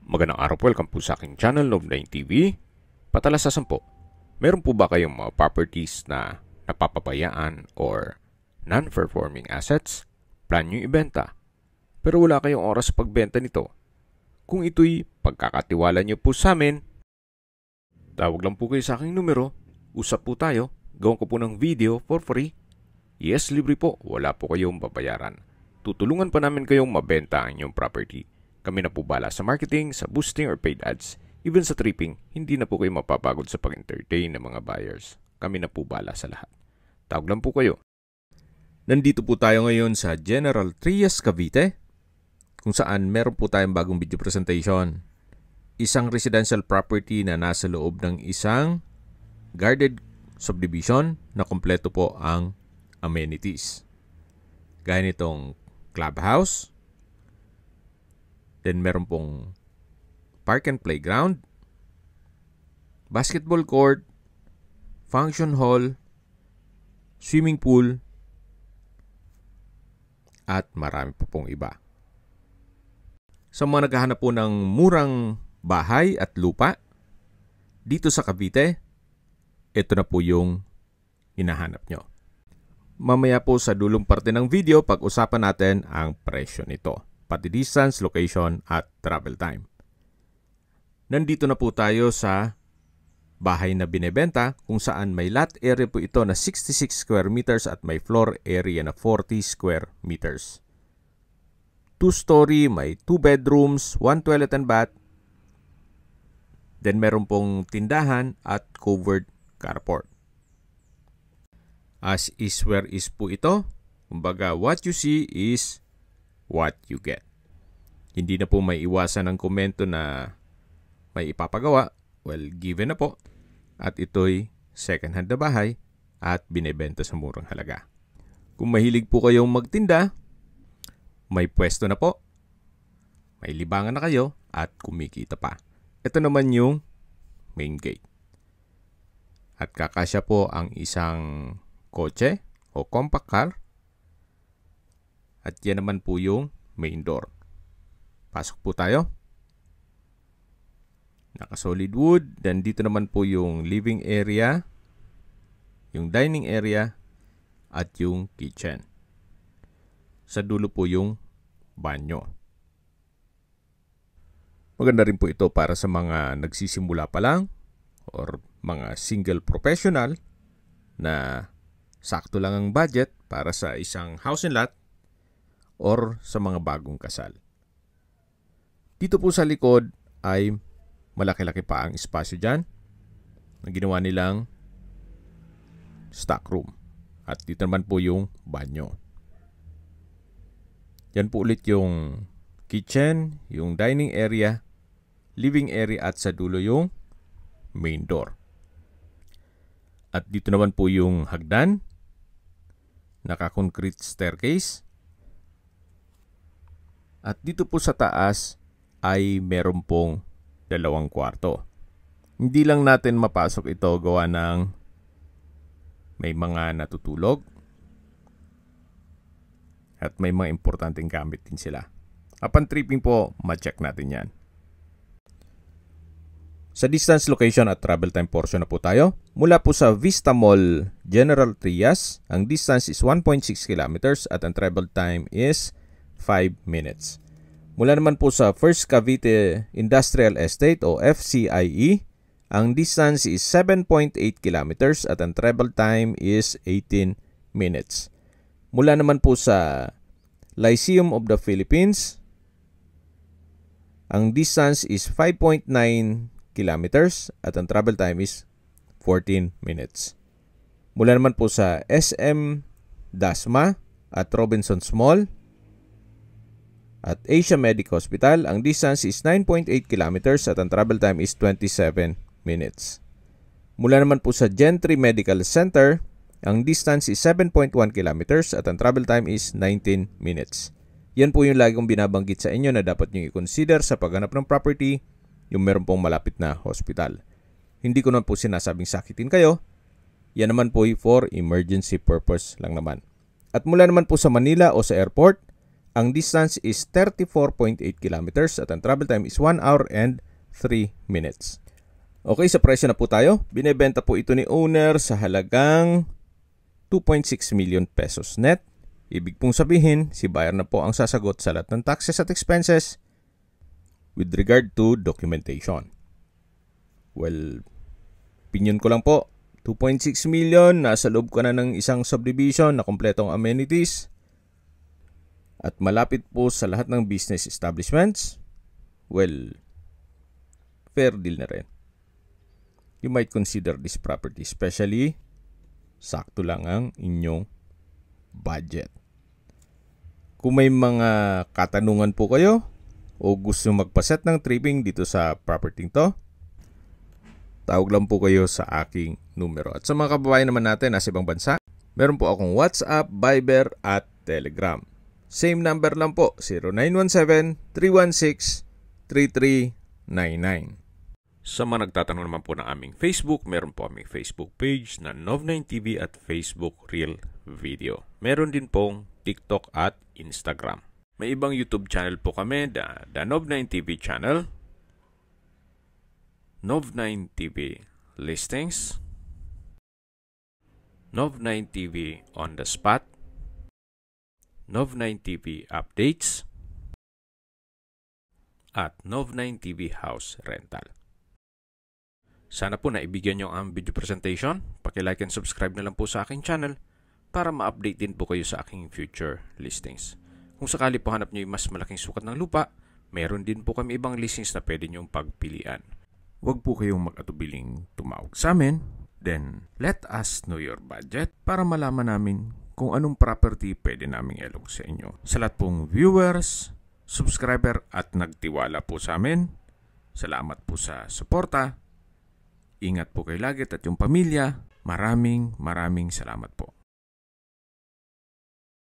Magandang araw po, welcome po sa aking channel, Love9 TV. Patalasasan po, meron po ba kayong mga properties na napapabayaan or non-performing assets? Plan nyo ibenta, pero wala kayong oras sa pagbenta nito. Kung ito'y pagkakatiwala nyo po sa amin, tawag lang po kayo sa aking numero, usap po tayo, gawin ko po ng video for free. Yes, libre po, wala po kayong babayaran. Tutulungan pa namin kayong mabenta ang inyong property. Kami na po bala sa marketing, sa boosting or paid ads. Even sa tripping, hindi na po kayo mapapagod sa pag-entertain ng mga buyers. Kami na po bala sa lahat. Tawag lang po kayo. Nandito po tayo ngayon sa General Trias, Cavite, kung saan meron po tayong bagong video presentation. Isang residential property na nasa loob ng isang guarded subdivision na kompleto po ang amenities. Gaya nitong clubhouse, then meron pong park and playground, basketball court, function hall, swimming pool, at marami po pong iba. Sa mga naghahanap po ng murang bahay at lupa dito sa Cavite, ito na po yung hinahanap nyo. Mamaya po sa dulong parte ng video, pag-usapan natin ang presyo nito, pati distance, location, at travel time. Nandito na po tayo sa bahay na binebenta kung saan may lot area po ito na 66 square meters at may floor area na 40 square meters. 2-story, may 2 bedrooms, 1 toilet and bath. Then meron pong tindahan at covered carport. As is where is po ito. Kumbaga, what you see is what you get. Hindi na po may iwasan ng komento na may ipapagawa. Well, given na po. At ito'y second hand na bahay at binebenta sa murang halaga. Kung mahilig po kayong magtinda, may pwesto na po. May libangan na kayo at kumikita pa. Ito naman yung main gate. At kakasya po ang isang kotse o compact car. At yan naman po yung main door. Pasok po tayo. Naka-solid wood. Then dito naman po yung living area, yung dining area, at yung kitchen. Sa dulo po yung banyo. Maganda rin po ito para sa mga nagsisimula pa lang or mga single professional na sakto lang ang budget para sa isang house and lot or sa mga bagong kasal. Dito po sa likod ay malaki-laki pa ang espasyo dyan na ginawa nilang stock room. At dito naman po yung banyo. Yan po ulit yung kitchen, yung dining area, living area at sa dulo yung main door. At dito naman po yung hagdan, naka-concrete staircase. At dito po sa taas ay meron pong 2 kwarto. Hindi lang natin mapasok ito gawa ng may mga natutulog at may mga importanteng gamit din sila. Upon tripping po, ma-check natin yan. Sa distance, location at travel time portion na po tayo. Mula po sa Vista Mall General Trias, ang distance is 1.6 kilometers at ang travel time is 5 minutes. Mula naman po sa First Cavite Industrial Estate o FCIE, ang distance is 7.8 kilometers at ang travel time is 18 minutes. Mula naman po sa Lyceum of the Philippines, ang distance is 5.9 kilometers at ang travel time is 14 minutes. Mula naman po sa SM Dasma at Robinson's Mall at Asia Medic Hospital, ang distance is 9.8 kilometers at ang travel time is 27 minutes. Mula naman po sa Gentry Medical Center, ang distance is 7.1 kilometers at ang travel time is 19 minutes. Yan po yung lagi kong binabanggit sa inyo na dapat nyo i-consider sa paghanap ng property, yung meron pong malapit na hospital. Hindi ko naman po sinasabing sakitin kayo. Yan naman po for emergency purpose lang naman. At mula naman po sa Manila o sa airport, Ang distance is 34.8 kilometers at ang travel time is 1 hour and 3 minutes. Okay, sa presyo na po tayo. Binebenta po ito ni owner sa halagang 2.6 million pesos net. Ibig pong sabihin, si buyer na po ang sasagot sa lahat ng taxes at expenses with regard to documentation. Well, opinion ko lang po, 2.6 million, nasa loob ka na ng isang subdivision na kompletong amenities at malapit po sa lahat ng business establishments. Well, fair deal na rin. You might consider this property, especially sakto lang ang inyong budget. Kung may mga katanungan po kayo o gusto magpaset ng tripping dito sa property to, tawag lang po kayo sa aking numero. At sa mga kababayan naman natin nasa ibang bansa, meron po akong WhatsApp, Viber at Telegram. Same number lang po, 0917-316-3399. Sa mga nagtatanong naman po ng aming Facebook, meron po aming Facebook page na Nov9TV at Facebook Real Video. Meron din pong TikTok at Instagram. May ibang YouTube channel po kami, the Nov9TV channel, Nov9TV Listings, Nov9TV On The Spot, Nov9TV Updates, at Nov9TV House Rental. Sana po naibigyan nyo ang video presentation. Paki-like and subscribe na lang po sa aking channel para ma-update din po kayo sa aking future listings. Kung sakali po hanap nyo yung mas malaking sukat ng lupa, meron din po kami ibang listings na pwede nyong pagpilian. Huwag po kayong mag-atubiling tumawag sa amin. Then, let us know your budget para malaman namin kung anong property pwede namin ilog sa inyo. Sa lahat pong viewers, subscriber at nagtiwala po sa amin, salamat po sa suporta. Ingat po kayo lagi at yung pamilya. Maraming salamat po.